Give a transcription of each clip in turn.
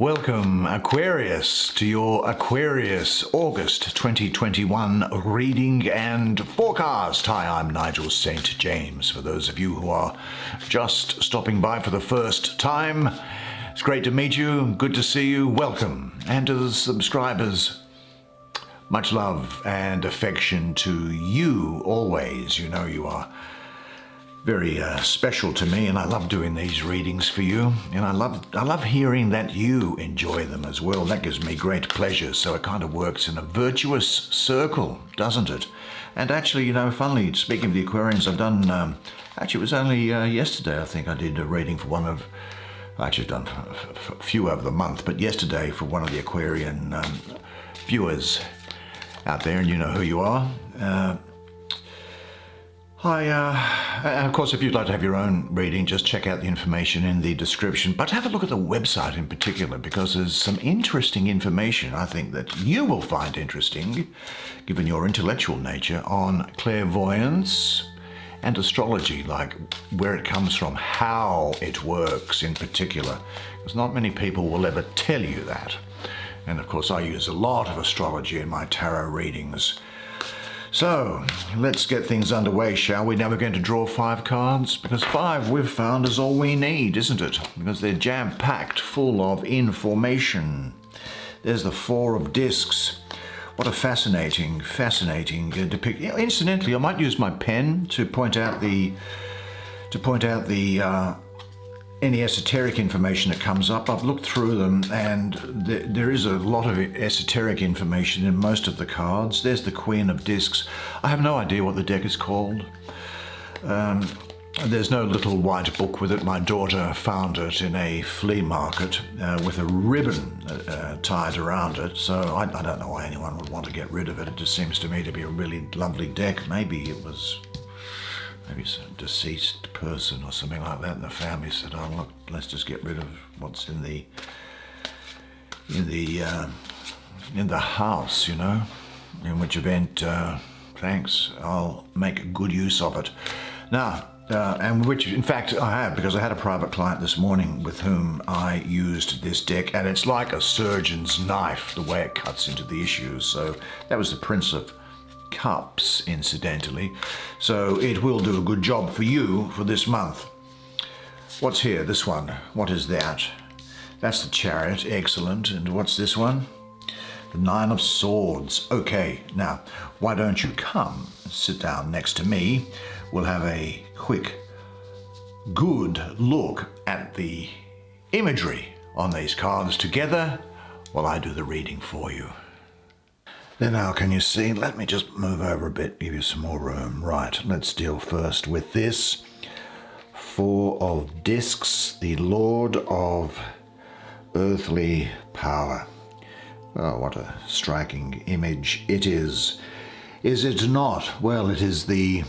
Welcome, Aquarius, to your Aquarius August 2021 reading and forecast. Hi, I'm Nigel Saint James. For those of you who are just stopping by for the first time, it's great to meet you, good to see you, welcome. And to the subscribers, much love and affection to you always. You know you are very special to me, and I love doing these readings for you, and I love hearing that you enjoy them as well. That gives me great pleasure. So it kind of works in a virtuous circle, doesn't it? And actually, you know, funnily speaking of the Aquarians, I've done actually it was only yesterday I think I did a reading for one of, actually I've done a few over the month, but yesterday for one of the Aquarian viewers out there, and you know who you are. And of course, if you'd like to have your own reading, just check out the information in the description. But have a look at the website in particular, because there's some interesting information I think that you will find interesting, given your intellectual nature, on clairvoyance and astrology, like where it comes from, how it works in particular, because not many people will ever tell you that. And of course, I use a lot of astrology in my tarot readings. So, let's get things underway, shall we? Now we're going to draw 5 cards, because 5 we've found is all we need, isn't it? Because they're jam-packed full of information. There's the 4 of discs. What a fascinating depiction. Incidentally, I might use my pen to point out the any esoteric information that comes up. I've looked through them, and there is a lot of esoteric information in most of the cards. There's the Queen of Discs. I have no idea what the deck is called. There's no little white book with it. My daughter found it in a flea market with a ribbon tied around it. So I don't know why anyone would want to get rid of it. It just seems to me to be a really lovely deck. Maybe it's a deceased person or something like that, and the family said, "Oh look, let's just get rid of what's in the house, you know. In which event, thanks, I'll make good use of it." Now, and which in fact I have, because I had a private client this morning with whom I used this deck, and it's like a surgeon's knife, the way it cuts into the issues. So that was the Prince of Cups, incidentally, so it will do a good job for you for this month. What's here? This one. What is that? That's the Chariot. Excellent. And what's this one? The 9 of Swords. Okay, now why don't you come sit down next to me? We'll have a quick, good look at the imagery on these cards together while I do the reading for you. Now, can you see? Let me just move over a bit, give you some more room. Right, let's deal first with this. 4 of Discs, the Lord of Earthly Power. Oh, what a striking image it is. Is it not? Well, it is the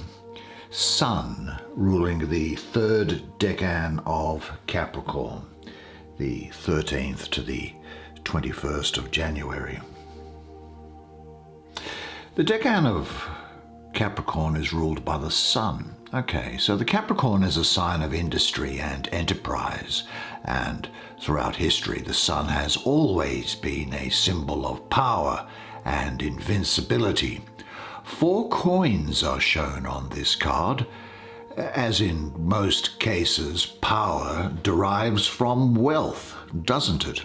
Sun ruling the 3rd decan of Capricorn, the 13th to the 21st of January. The decan of Capricorn is ruled by the Sun. Okay, so the Capricorn is a sign of industry and enterprise, and throughout history the Sun has always been a symbol of power and invincibility. 4 coins are shown on this card. As in most cases, power derives from wealth, doesn't it?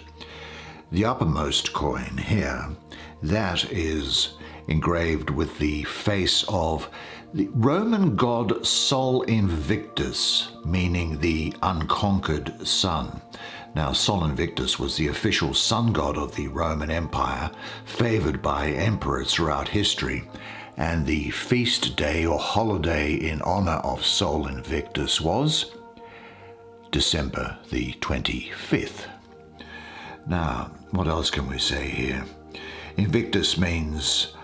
The uppermost coin here, that is engraved with the face of the Roman god Sol Invictus, meaning the unconquered sun. Now, Sol Invictus was the official sun god of the Roman Empire, favored by emperors throughout history, and the feast day or holiday in honor of Sol Invictus was December the 25th. Now, what else can we say here? Invictus means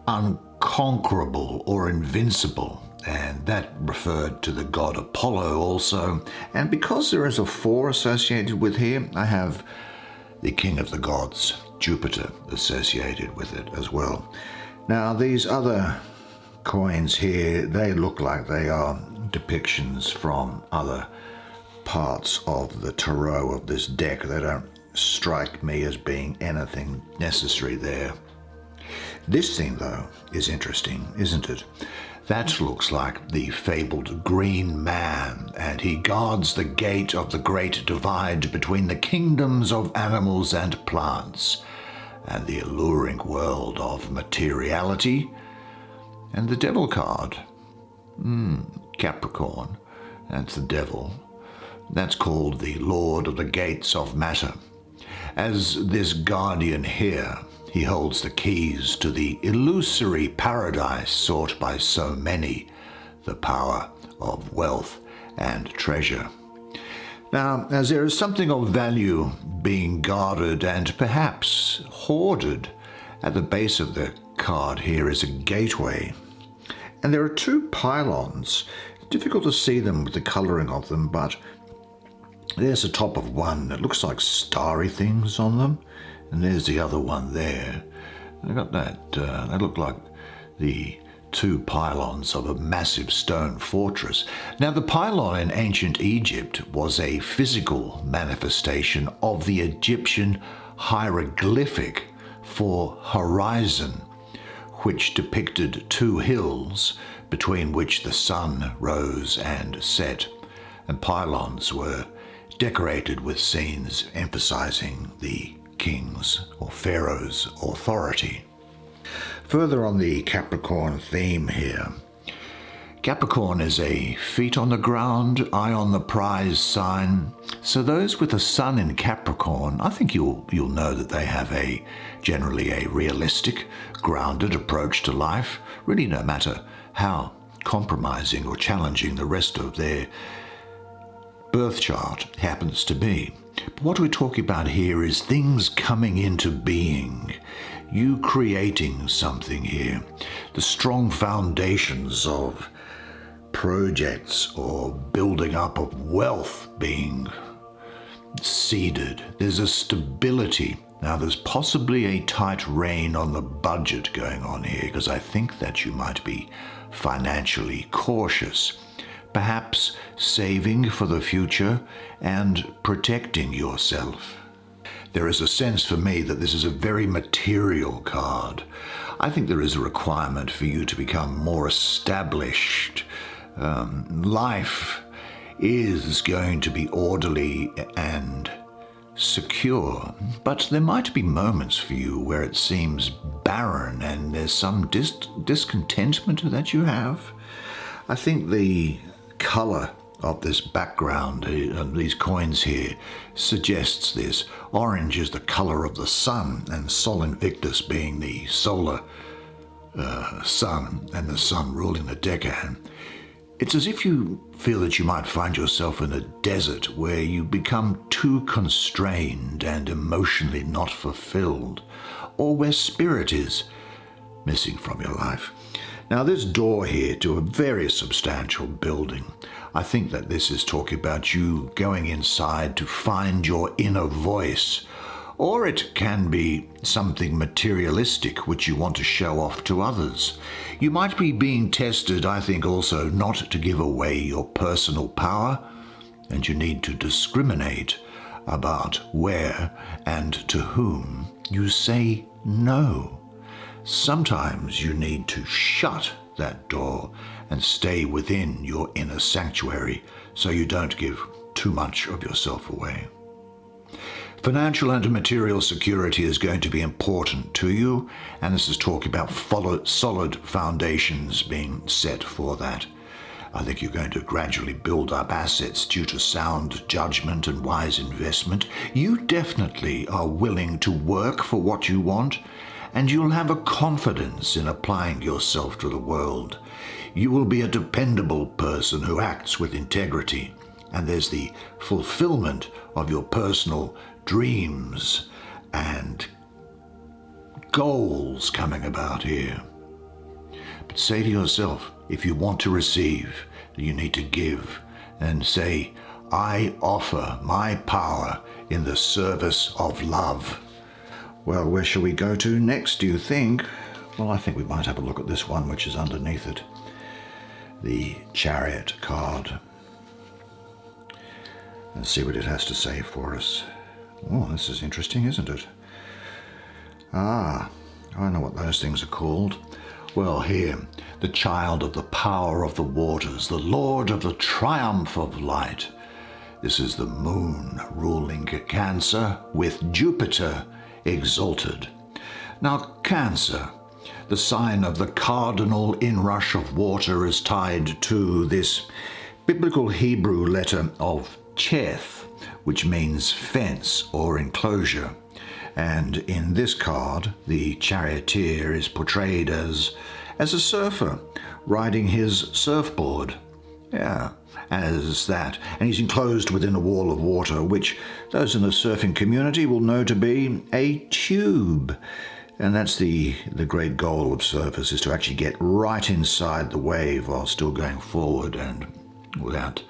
unconquerable or invincible, and that referred to the god Apollo also. And because there is a 4 associated with here, I have the king of the gods, Jupiter, associated with it as well. Now, these other coins here, they look like they are depictions from other parts of the tarot of this deck. They don't strike me as being anything necessary there. This thing, though, is interesting, isn't it? That looks like the fabled Green Man, and he guards the gate of the great divide between the kingdoms of animals and plants, and the alluring world of materiality, and the Devil card. Capricorn, that's the devil. That's called the Lord of the Gates of Matter. As this guardian here, he holds the keys to the illusory paradise sought by so many, the power of wealth and treasure. Now, as there is something of value being guarded and perhaps hoarded, at the base of the card here is a gateway. And there are two pylons. It's difficult to see them with the colouring of them, but there's the top of one that looks like starry things on them, and there's the other one there. I got that. They look like the two pylons of a massive stone fortress. Now, the pylon in ancient Egypt was a physical manifestation of the Egyptian hieroglyphic for horizon, which depicted two hills between which the sun rose and set, and pylons were decorated with scenes emphasizing the king's or pharaoh's authority. Further on the Capricorn theme here, Capricorn is a feet on the ground, eye on the prize sign. So those with a sun in Capricorn, I think you'll know that they have generally a realistic, grounded approach to life, really no matter how compromising or challenging the rest of their birth chart happens to be. But what we're talking about here is things coming into being, you creating something here, the strong foundations of projects or building up of wealth being seeded. There's a stability. Now, there's possibly a tight rein on the budget going on here, because I think that you might be financially cautious, perhaps saving for the future and protecting yourself. There is a sense for me that this is a very material card. I think there is a requirement for you to become more established. Life is going to be orderly and secure, but there might be moments for you where it seems barren and there's some discontentment that you have. I think the color of this background, these coins here, suggests this. Orange is the color of the sun, and Sol Invictus being the solar sun, and the sun ruling the decan. It's as if you feel that you might find yourself in a desert where you become too constrained and emotionally not fulfilled, or where spirit is missing from your life. Now, this door here to a very substantial building, I think that this is talking about you going inside to find your inner voice, or it can be something materialistic which you want to show off to others. You might be being tested, I think, also not to give away your personal power, and you need to discriminate about where and to whom you say no. Sometimes you need to shut that door and stay within your inner sanctuary so you don't give too much of yourself away. Financial and material security is going to be important to you, and this is talking about solid foundations being set for that. I think you're going to gradually build up assets due to sound judgment and wise investment. You definitely are willing to work for what you want, and you'll have a confidence in applying yourself to the world. You will be a dependable person who acts with integrity, and there's the fulfillment of your personal dreams and goals coming about here. But say to yourself, if you want to receive, you need to give, and say, I offer my power in the service of love. Well, where shall we go to next, do you think? Well, I think we might have a look at this one, which is underneath it. The CHARIOT card. Let's see what it has to say for us. Oh, this is interesting, isn't it? Ah, I know what those things are called. Well, here, the child of the power of the waters, the lord of the triumph of light. This is the moon ruling Cancer with Jupiter exalted. Now, Cancer, the sign of the cardinal inrush of water, is tied to this biblical Hebrew letter of Cheth, which means fence or enclosure. And in this card, the charioteer is portrayed as a surfer riding his surfboard. Yeah, as that. And he's enclosed within a wall of water, which those in the surfing community will know to be a tube. And that's the great goal of surfers, is to actually get right inside the wave while still going forward and without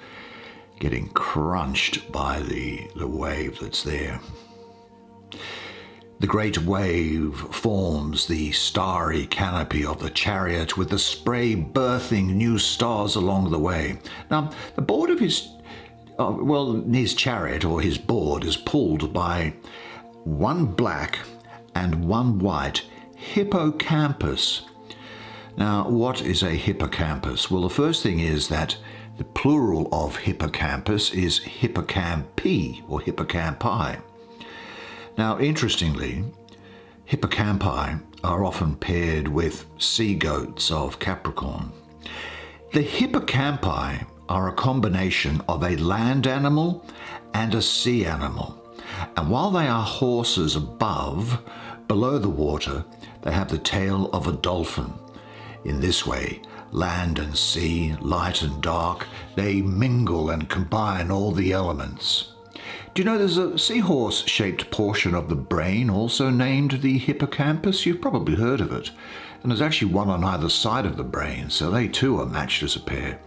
getting crunched by the wave that's there. The great wave forms the starry canopy of the chariot, with the spray birthing new stars along the way. Now, the board of his chariot or his board is pulled by one black and one white hippocampus. Now, what is a hippocampus? Well, the first thing is that the plural of hippocampus is hippocampi or hippocampi. Now, interestingly, hippocampi are often paired with sea goats of Capricorn. The hippocampi are a combination of a land animal and a sea animal. And while they are horses above, below the water, they have the tail of a dolphin. In this way, land and sea, light and dark, they mingle and combine all the elements. Do you know there's a seahorse-shaped portion of the brain also named the hippocampus? You've probably heard of it. And there's actually one on either side of the brain, so they too are matched as a pair.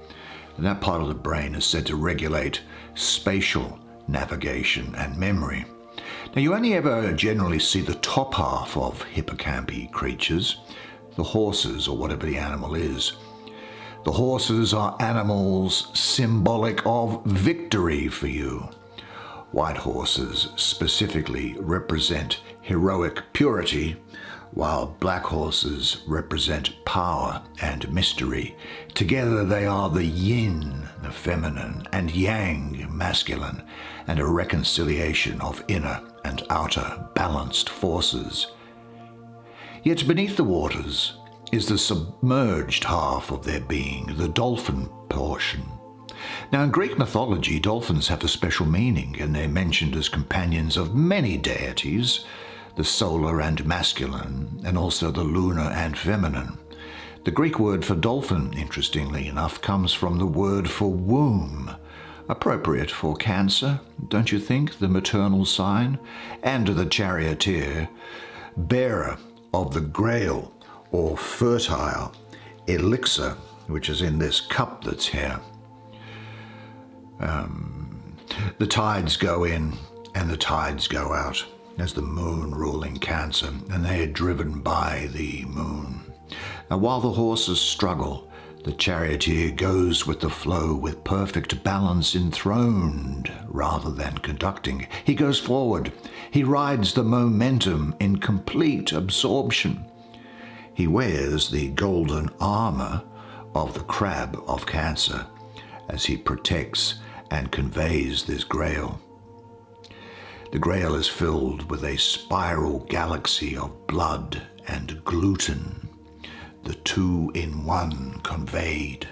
And that part of the brain is said to regulate spatial navigation and memory. Now, you only ever generally see the top half of hippocampi creatures, the horses or whatever the animal is. The horses are animals symbolic of victory for you. White horses specifically represent heroic purity, while black horses represent power and mystery. Together they are the yin, the feminine, and yang, masculine, and a reconciliation of inner and outer balanced forces. Yet beneath the waters is the submerged half of their being, the dolphin portion. Now, in Greek mythology, dolphins have a special meaning, and they're mentioned as companions of many deities, the solar and masculine, and also the lunar and feminine. The Greek word for dolphin, interestingly enough, comes from the word for womb, appropriate for Cancer, don't you think, the maternal sign, and the charioteer, bearer of the grail, or fertile elixir, which is in this cup that's here. The tides go in and the tides go out as the moon ruling Cancer, and they are driven by the moon. Now, while the horses struggle, the charioteer goes with the flow with perfect balance, enthroned rather than conducting. He goes forward. He rides the momentum in complete absorption. He wears the golden armor of the crab of Cancer as he protects and conveys this grail. The grail is filled with a spiral galaxy of blood and gluten, the two-in-one conveyed.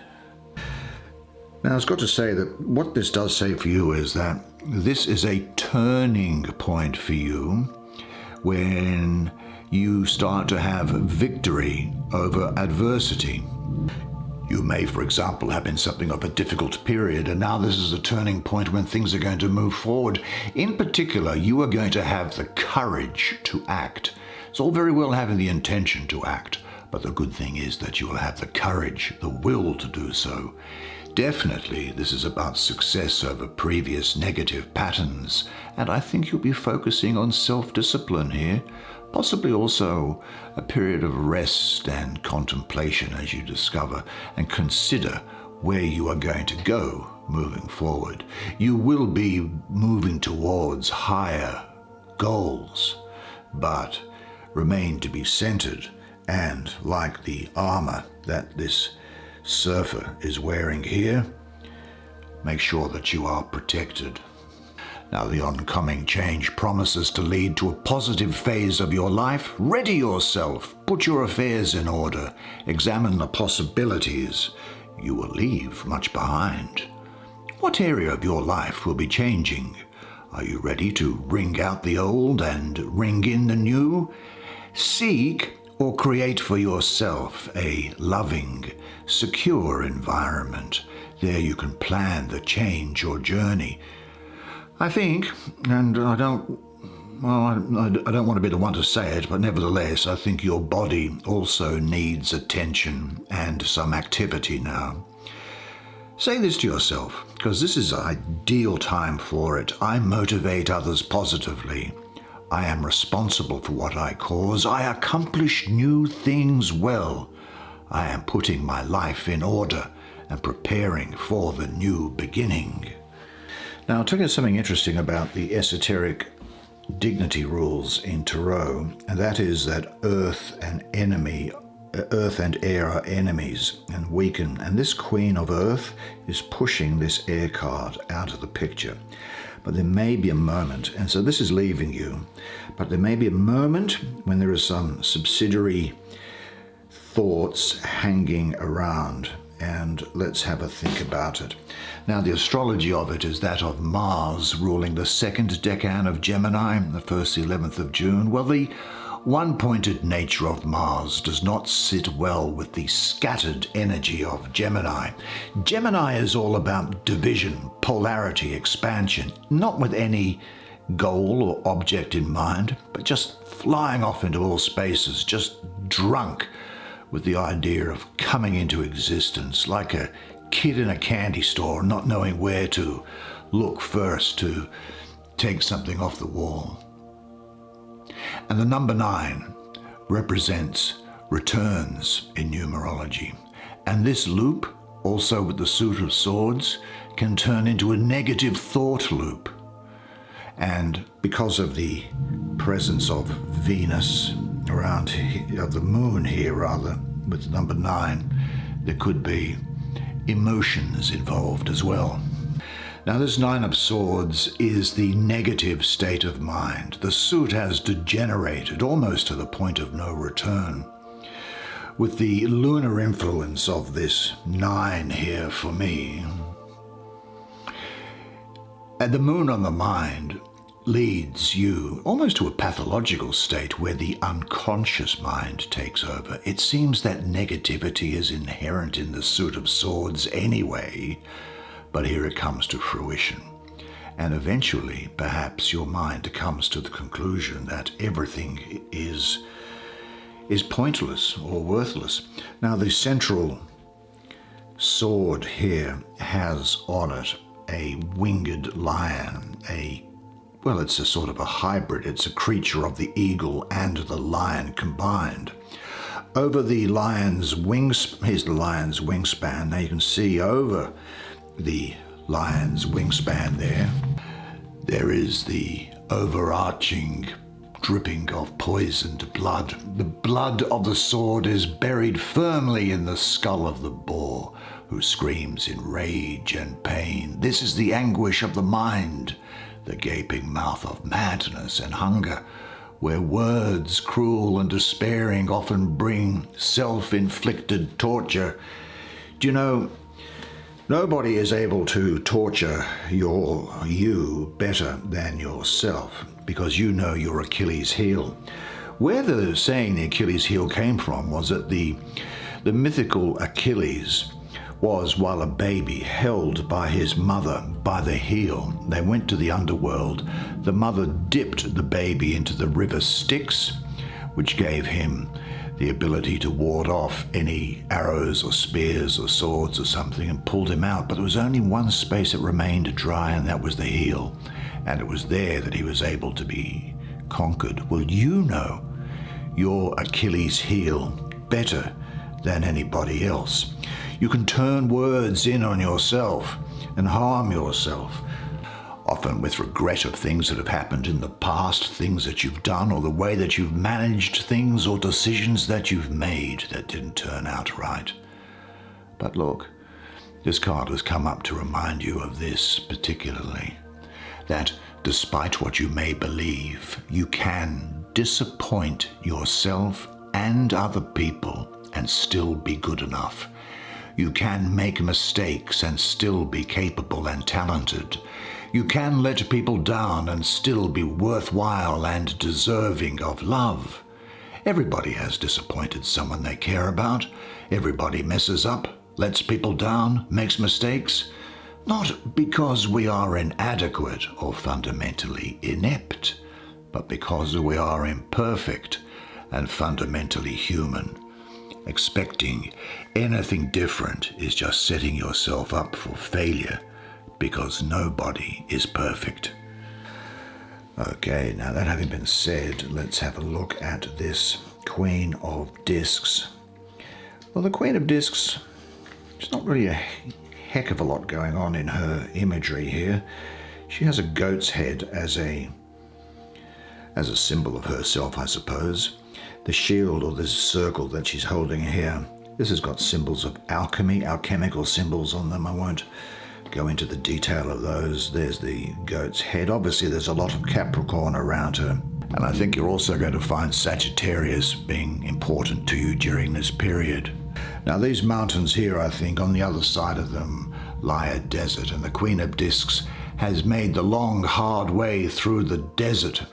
Now, I've got to say that what this does say for you is that this is a turning point for you when you start to have victory over adversity. You may, for example, have been something of a difficult period, and now this is a turning point when things are going to move forward. In particular, you are going to have the courage to act. It's all very well having the intention to act, but the good thing is that you will have the courage, the will to do so. Definitely, this is about success over previous negative patterns, and I think you'll be focusing on self-discipline here. Possibly also a period of rest and contemplation as you discover and consider where you are going to go moving forward. You will be moving towards higher goals, but remain to be centered and, like the armor that this surfer is wearing here, make sure that you are protected. Now, the oncoming change promises to lead to a positive phase of your life. Ready yourself, put your affairs in order, examine the possibilities. You will leave much behind. What area of your life will be changing? Are you ready to ring out the old and ring in the new? Seek or create for yourself a loving, secure environment. There you can plan the change or journey. I think, and I don't want to be the one to say it, but nevertheless, I think your body also needs attention and some activity now. Say this to yourself, because this is an ideal time for it. I motivate others positively. I am responsible for what I cause. I accomplish new things well. I am putting my life in order and preparing for the new beginning. Now, I'll tell you something interesting about the esoteric dignity rules in Tarot, and that is that Earth and air are enemies and weaken, and this Queen of Earth is pushing this air card out of the picture. But there may be a moment, and so this is leaving you, but there may be a moment when there is some subsidiary thoughts hanging around, and let's have a think about it. Now, the astrology of it is that of Mars ruling the second decan of Gemini, the 1st to 11th of June. Well, the one-pointed nature of Mars does not sit well with the scattered energy of Gemini. Gemini is all about division, polarity, expansion, not with any goal or object in mind, but just flying off into all spaces, just drunk with the idea of coming into existence, like a kid in a candy store not knowing where to look first to take something off the wall. And the number 9 represents returns in numerology. And this loop, also with the Suit of Swords, can turn into a negative thought loop. And because of the presence of Venus around here, of the moon here rather, with number 9, there could be emotions involved as well. Now, this 9 of Swords is the negative state of mind. The suit has degenerated almost to the point of no return. With the lunar influence of this 9 here for me, and the moon on the mind leads you almost to a pathological state where the unconscious mind takes over. It seems that negativity is inherent in the Suit of Swords anyway, but here it comes to fruition. And eventually, perhaps your mind comes to the conclusion that everything is pointless or worthless. Now, the central sword here has on it a winged lion, it's a sort of a hybrid. It's a creature of the eagle and the lion combined. Over the lion's wings, here's the lion's wingspan. Now you can see over the lion's wingspan there is the overarching dripping of poisoned blood. The blood of the sword is buried firmly in the skull of the boar, who screams in rage and pain. This is the anguish of the mind, the gaping mouth of madness and hunger, where words cruel and despairing often bring self-inflicted torture. Do you know, nobody is able to torture you better than yourself, because you know your Achilles heel. Where the saying the Achilles heel came from was that the mythical Achilles was, while a baby, held by his mother by the heel. They went to the underworld. The mother dipped the baby into the river Styx, which gave him the ability to ward off any arrows or spears or swords or something, and pulled him out. But there was only one space that remained dry, and that was the heel. And it was there that he was able to be conquered. Well, you know your Achilles heel better than anybody else. You can turn words in on yourself and harm yourself. often with regret of things that have happened in the past, things that you've done, or the way that you've managed things, or decisions that you've made that didn't turn out right. But look, this card has come up to remind you of this particularly, that despite what you may believe, you can disappoint yourself and other people and still be good enough. You can make mistakes and still be capable and talented. You can let people down and still be worthwhile and deserving of love. Everybody has disappointed someone they care about. Everybody messes up, lets people down, makes mistakes. Not because we are inadequate or fundamentally inept, but because we are imperfect and fundamentally human. Expecting anything different is just setting yourself up for failure, because nobody is perfect. Okay, now that having been said, let's have a look at this Queen of Discs. Well, the Queen of Discs, there's not really a heck of a lot going on in her imagery here. She has a goat's head as a symbol of herself, I suppose. The shield, or this circle that she's holding here, this has got symbols of alchemy, alchemical symbols on them. I won't go into the detail of those. There's the goat's head. Obviously, there's a lot of Capricorn around her. And I think you're also going to find Sagittarius being important to you during this period. Now, these mountains here, I think, on the other side of them lie a desert, and the Queen of Discs has made the long, hard way through the desert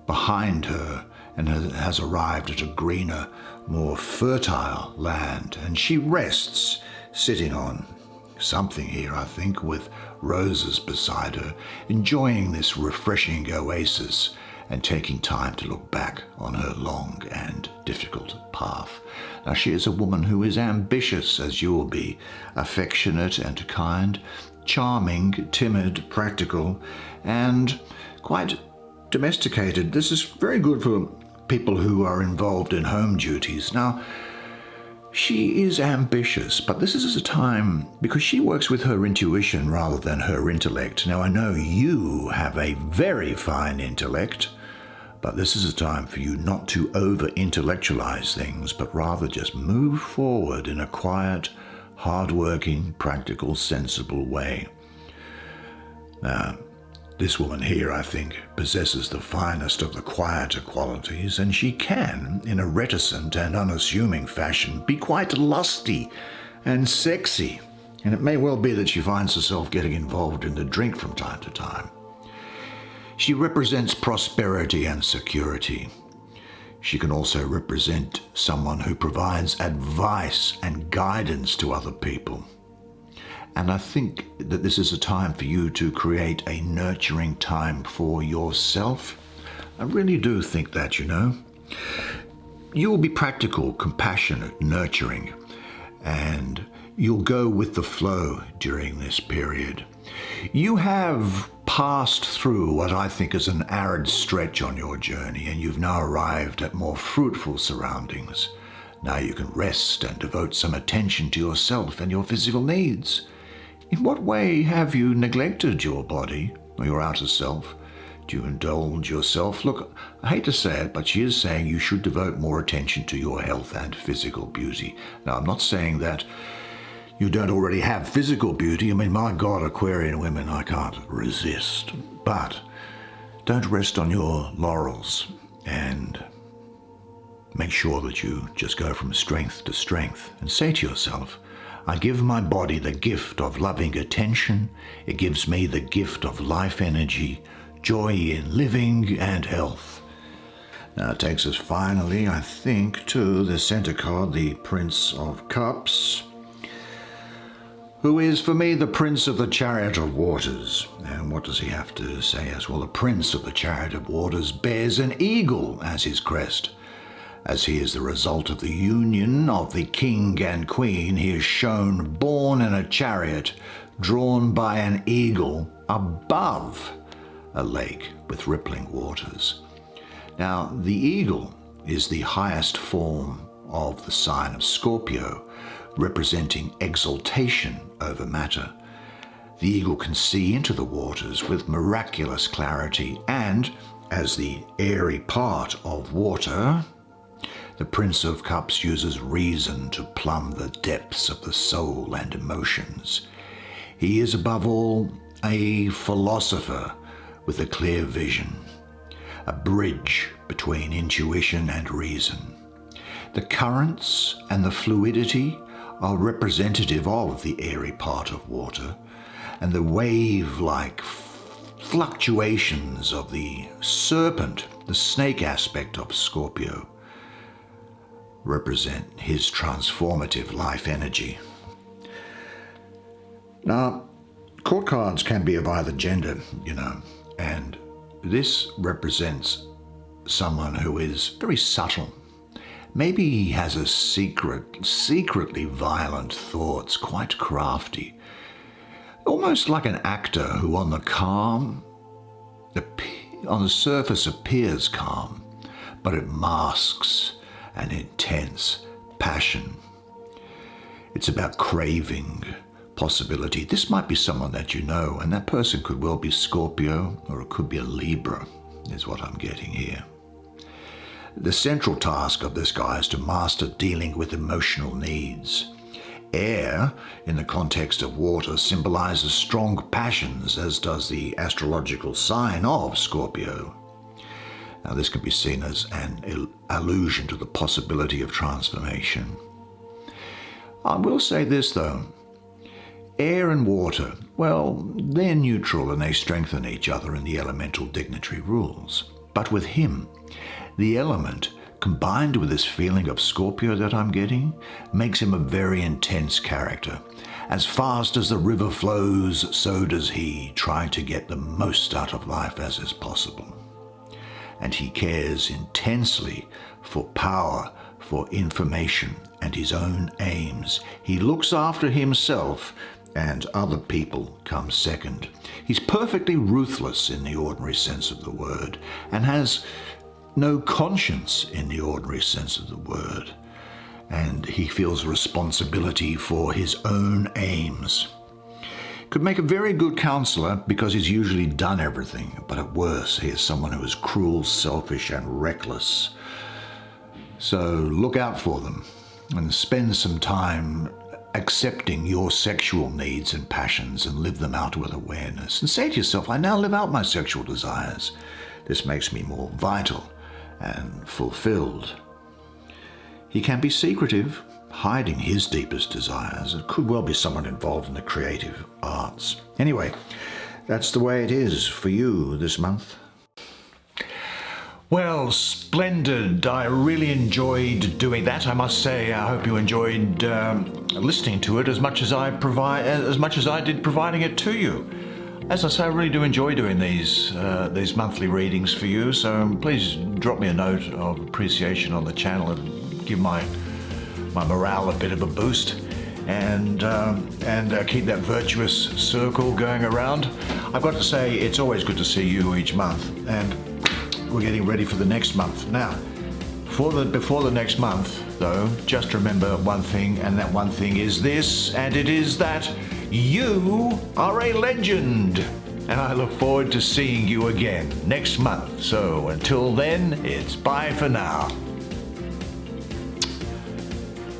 behind her and has arrived at a greener, more fertile land. And she rests, sitting on something here, I think, with roses beside her, enjoying this refreshing oasis and taking time to look back on her long and difficult path. Now, she is a woman who is ambitious, as you will be, affectionate and kind, charming, timid, practical, and quite domesticated. This is very good for people who are involved in home duties. Now, she is ambitious, but this is a time because she works with her intuition rather than her intellect. Now, I know you have a very fine intellect, but this is a time for you not to over-intellectualize things, but rather just move forward in a quiet, hard-working, practical, sensible way. Now, this woman here, I think, possesses the finest of the quieter qualities, and she can, in a reticent and unassuming fashion, be quite lusty and sexy. And it may well be that she finds herself getting involved in the drink from time to time. She represents prosperity and security. She can also represent someone who provides advice and guidance to other people. And I think that this is a time for you to create a nurturing time for yourself. I really do think that, you know. You will be practical, compassionate, nurturing, and you'll go with the flow during this period. You have passed through what I think is an arid stretch on your journey, and you've now arrived at more fruitful surroundings. Now you can rest and devote some attention to yourself and your physical needs. In what way have you neglected your body or your outer self? Do you indulge yourself? Look, I hate to say it, but she is saying you should devote more attention to your health and physical beauty. Now, I'm not saying that you don't already have physical beauty. I mean, my God, Aquarian women, I can't resist. But don't rest on your laurels and make sure that you just go from strength to strength and say to yourself, I give my body the gift of loving attention. It gives me the gift of life energy, joy in living, and health. Now it takes us finally, I think, to the center card, the Prince of Cups, who is, for me, the Prince of the Chariot of Waters. And what does he have to say as well? The Prince of the Chariot of Waters bears an eagle as his crest. As he is the result of the union of the king and queen, he is shown born in a chariot drawn by an eagle above a lake with rippling waters. Now, the eagle is the highest form of the sign of Scorpio, representing exaltation over matter. The eagle can see into the waters with miraculous clarity, and as the airy part of water, the Prince of Cups uses reason to plumb the depths of the soul and emotions. He is above all a philosopher with a clear vision, a bridge between intuition and reason. The currents and the fluidity are representative of the airy part of water, and the wave-like fluctuations of the serpent, the snake aspect of Scorpio, represent his transformative life energy. Now, court cards can be of either gender, and this represents someone who is very subtle. Maybe he has a secretly violent thoughts, quite crafty. Almost like an actor who on the surface appears calm, but it masks an intense passion. It's about craving, possibility. This might be someone that you know, and that person could well be Scorpio, or it could be a Libra, is what I'm getting here. The central task of this guy is to master dealing with emotional needs. Air, in the context of water, symbolizes strong passions, as does the astrological sign of Scorpio. Now, this can be seen as an allusion to the possibility of transformation. I will say this, though. Air and water, well, they're neutral and they strengthen each other in the elemental dignitary rules. But with him, the element, combined with this feeling of Scorpio that I'm getting, makes him a very intense character. As fast as the river flows, so does he, trying to get the most out of life as is possible. And he cares intensely for power, for information, and his own aims. He looks after himself, and other people come second. He's perfectly ruthless in the ordinary sense of the word, and has no conscience in the ordinary sense of the word. And he feels responsibility for his own aims. Could make a very good counselor because he's usually done everything, but at worst, he is someone who is cruel, selfish, and reckless. So look out for them and spend some time accepting your sexual needs and passions and live them out with awareness. And say to yourself, I now live out my sexual desires. This makes me more vital and fulfilled. He can be secretive, hiding his deepest desires. It could well be someone involved in the creative arts. Anyway, that's the way it is for you this month. Well, splendid. I really enjoyed doing that, I must say. I hope you enjoyed listening to it as much as I did providing it to you. As I say, I really do enjoy doing these monthly readings for you, so please drop me a note of appreciation on the channel and give my morale a bit of a boost, and keep that virtuous circle going around. I've got to say, it's always good to see you each month, and we're getting ready for the next month. Now, before the next month, though, just remember one thing, and that one thing is this, and it is that you are a legend. And I look forward to seeing you again next month. So until then, it's bye for now.